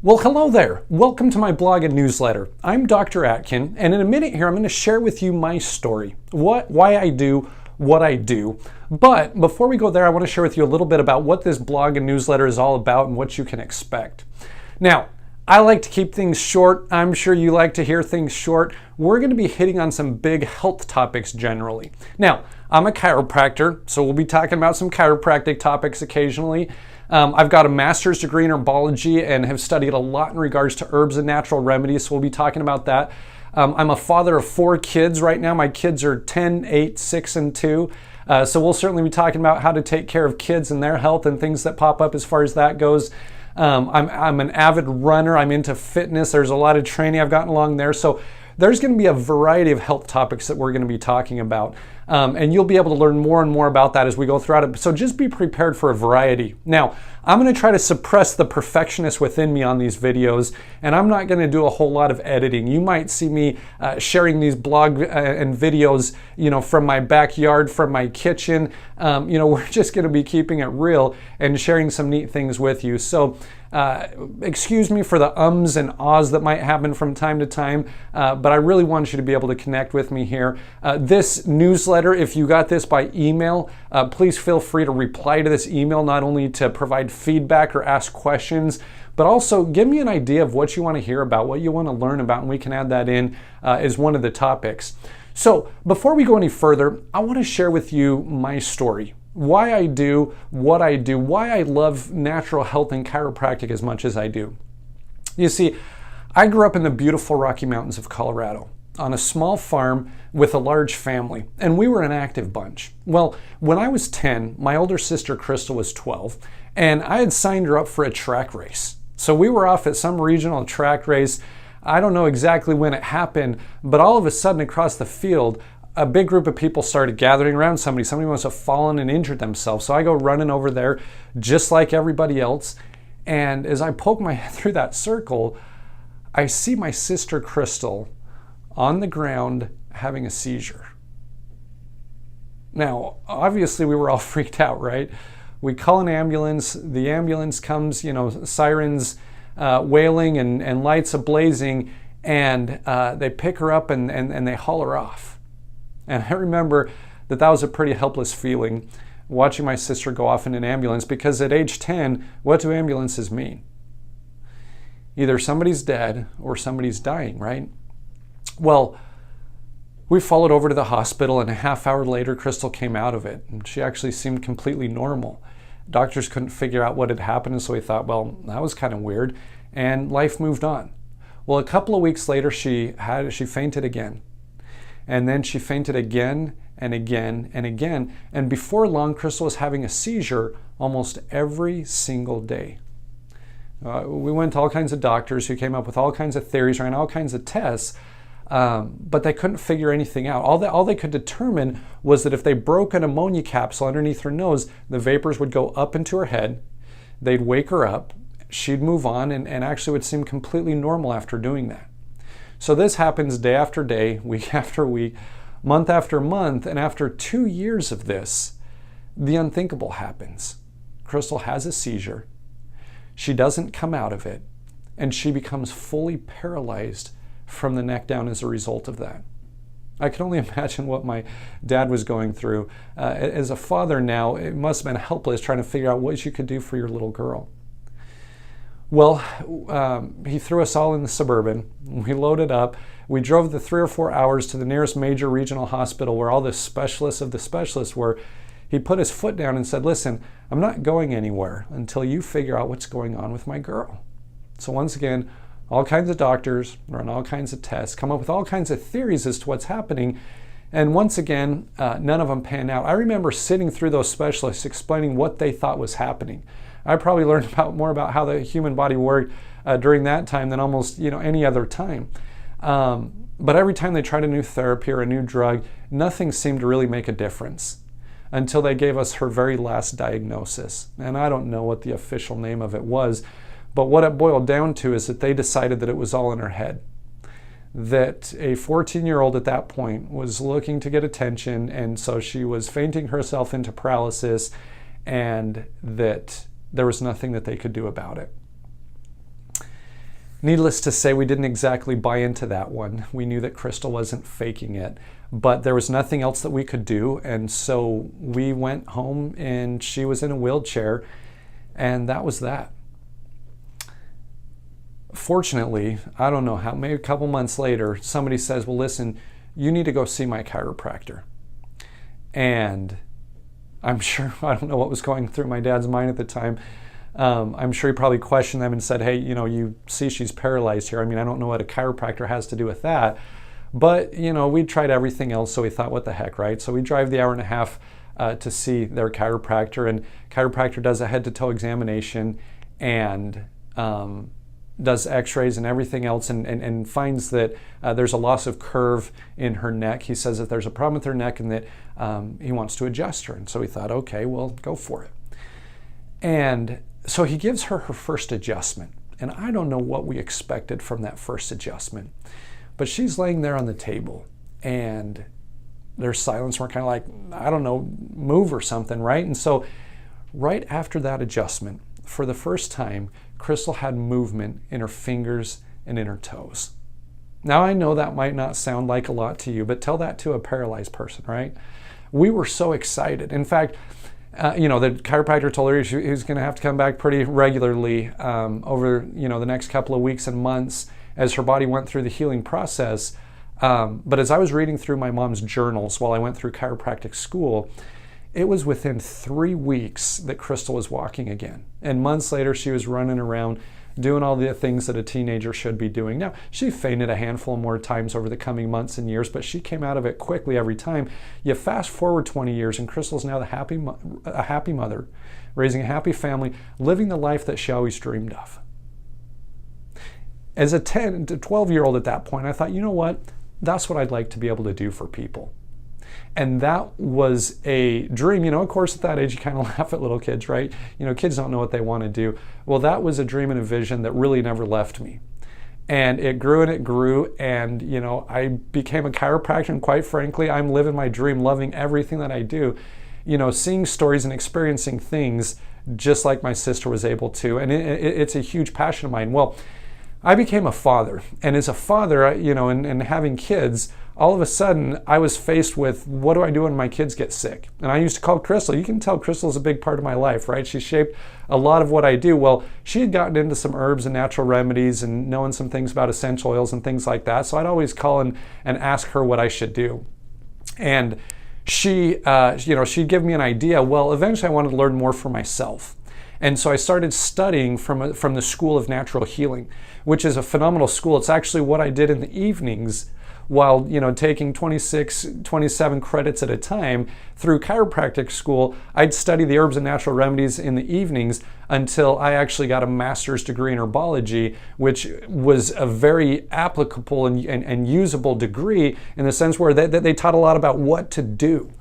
Well, hello there. Welcome to my blog and newsletter. I'm Dr. Atkin, and in a minute here, I'm going to share with you my story, why I do what I do. But before we go there, I want to share with you a little bit about what this blog and newsletter is all about and what you can expect. Now, I like to keep things short. I'm sure you like to hear things short. We're going to be hitting on some big health topics generally. Now, I'm a chiropractor, so we'll be talking about some chiropractic topics occasionally. I've got a master's degree in herbology and have studied a lot in regards to herbs and natural remedies, so we'll be talking about that. I'm a father of 4 kids right now. My kids are 10, 8, 6, and 2. So we'll certainly be talking about how to take care of kids and their health and things that pop up as far as that goes. I'm an avid runner. I'm into fitness. There's a lot of training I've gotten along there. So there's going to be a variety of health topics that we're going to be talking about. And you'll be able to learn more and more about that as we go throughout it. So just be prepared for a variety. Now, I'm going to try to suppress the perfectionist within me on these videos, and I'm not going to do a whole lot of editing. You might see me sharing these blog and videos, from my backyard, from my kitchen. We're just going to be keeping it real and sharing some neat things with you. So excuse me for the ums and ahs that might happen from time to time, but I really want you to be able to connect with me here. This newsletter, if you got this by email, please feel free to reply to this email, not only to provide feedback or ask questions, but also give me an idea of what you want to hear about, what you want to learn about, and we can add that in as one of the topics. So before we go any further, I want to share with you my story. Why I do what I do, why I love natural health and chiropractic as much as I do. You see, I grew up in the beautiful Rocky Mountains of Colorado on a small farm with a large family, and we were an active bunch. Well, when I was 10, my older sister Crystal was 12, and I had signed her up for a track race. So we were off at some regional track race. I don't know exactly when it happened, but all of a sudden across the field, a big group of people started gathering around somebody. Somebody must have fallen and injured themselves. So I go running over there just like everybody else. And as I poke my head through that circle, I see my sister Crystal on the ground having a seizure. Now, obviously we were all freaked out, right? We call an ambulance. The ambulance comes, sirens wailing and lights ablazing, and they pick her up and they haul her off. And I remember that was a pretty helpless feeling, watching my sister go off in an ambulance, because at age 10, what do ambulances mean? Either somebody's dead or somebody's dying, right? Well, we followed over to the hospital, and a half hour later, Crystal came out of it, and she actually seemed completely normal. Doctors couldn't figure out what had happened, so we thought, well, that was kind of weird, and life moved on. Well, a couple of weeks later, she fainted again. And then she fainted again and again and again. And before long, Crystal was having a seizure almost every single day. We went to all kinds of doctors who came up with all kinds of theories, ran all kinds of tests, but they couldn't figure anything out. All they could determine was that if they broke an ammonia capsule underneath her nose, the vapors would go up into her head, they'd wake her up, she'd move on, and actually would seem completely normal after doing that. So this happens day after day, week after week, month after month, and after 2 years of this, the unthinkable happens. Crystal has a seizure. She doesn't come out of it, and she becomes fully paralyzed from the neck down as a result of that. I can only imagine what my dad was going through. As a father now, it must have been helpless trying to figure out what you could do for your little girl. Well, he threw us all in the Suburban. We loaded up. We drove the 3 or 4 hours to the nearest major regional hospital where all the specialists of the specialists were. He put his foot down and said, listen, I'm not going anywhere until you figure out what's going on with my girl. So once again, all kinds of doctors run all kinds of tests, come up with all kinds of theories as to what's happening. And once again, none of them pan out. I remember sitting through those specialists explaining what they thought was happening. I probably learned more about how the human body worked during that time than almost any other time. But every time they tried a new therapy or a new drug, nothing seemed to really make a difference until they gave us her very last diagnosis. And I don't know what the official name of it was, but what it boiled down to is that they decided that it was all in her head. That a 14-year-old at that point was looking to get attention, and so she was fainting herself into paralysis, and that there was nothing that they could do about it. Needless to say, we didn't exactly buy into that one. We knew that Crystal wasn't faking it, but there was nothing else that we could do. And so we went home and she was in a wheelchair, and that was that. Fortunately, I don't know how, maybe a couple months later, somebody says, well, listen, you need to go see my chiropractor. And I'm sure, I don't know what was going through my dad's mind at the time. I'm sure he probably questioned them and said, hey, you see she's paralyzed here. I mean, I don't know what a chiropractor has to do with that. But, we tried everything else, so we thought, what the heck, right? So we drive the hour and a half to see their chiropractor, and chiropractor does a head-to-toe examination and does x-rays and everything else, and finds that there's a loss of curve in her neck. He says that there's a problem with her neck and that he wants to adjust her. And so we thought, okay, well, go for it. And so he gives her first adjustment. And I don't know what we expected from that first adjustment. But she's laying there on the table, and there's silence. We're kind of like, I don't know, move or something, right? And so right after that adjustment, for the first time, Crystal had movement in her fingers and in her toes. Now, I know that might not sound like a lot to you, but tell that to a paralyzed person, right? We were so excited. In fact, the chiropractor told her he was going to have to come back pretty regularly over, the next couple of weeks and months as her body went through the healing process. But as I was reading through my mom's journals while I went through chiropractic school, it was within 3 weeks that Crystal was walking again. And months later, she was running around doing all the things that a teenager should be doing. Now, she fainted a handful more times over the coming months and years, but she came out of it quickly every time. You fast forward 20 years, and Crystal's now a happy mother, raising a happy family, living the life that she always dreamed of. As a 10 to 12-year-old at that point, I thought, you know what? That's what I'd like to be able to do for people. And that was a dream. Of course, at that age, you kind of laugh at little kids, right? Kids don't know what they want to do. Well, that was a dream and a vision that really never left me. And it grew and it grew. And, I became a chiropractor. And quite frankly, I'm living my dream, loving everything that I do. Seeing stories and experiencing things just like my sister was able to. And it's a huge passion of mine. Well, I became a father. And as a father, and having kids, all of a sudden, I was faced with, what do I do when my kids get sick? And I used to call Crystal. You can tell Crystal is a big part of my life, right? She shaped a lot of what I do. Well, she had gotten into some herbs and natural remedies and knowing some things about essential oils and things like that. So I'd always call and ask her what I should do. And she'd give me an idea. Well, eventually I wanted to learn more for myself. And so I started studying from the School of Natural Healing, which is a phenomenal school. It's actually what I did in the evenings while taking 26, 27 credits at a time through chiropractic school. I'd study the herbs and natural remedies in the evenings until I actually got a master's degree in herbology, which was a very applicable and usable degree in the sense where they taught a lot about what to do.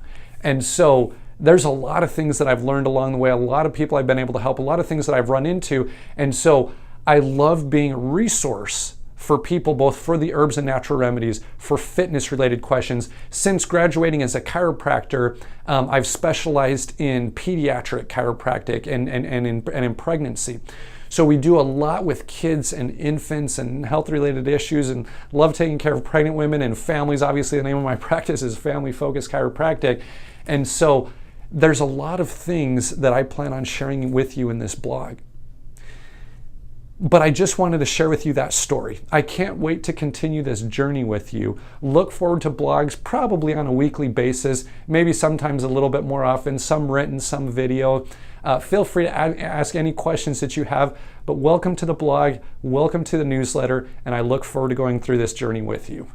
And so there's a lot of things that I've learned along the way, a lot of people I've been able to help, a lot of things that I've run into. And so I love being a resource for people, both for the herbs and natural remedies, for fitness-related questions. Since graduating as a chiropractor, I've specialized in pediatric chiropractic and in pregnancy. So we do a lot with kids and infants and health-related issues, and love taking care of pregnant women and families. Obviously, the name of my practice is Family Focused Chiropractic. And so there's a lot of things that I plan on sharing with you in this blog. But I just wanted to share with you that story. I can't wait to continue this journey with you. Look forward to blogs probably on a weekly basis, maybe sometimes a little bit more often, some written, some video. Feel free to ask any questions that you have, but welcome to the blog, welcome to the newsletter, and I look forward to going through this journey with you.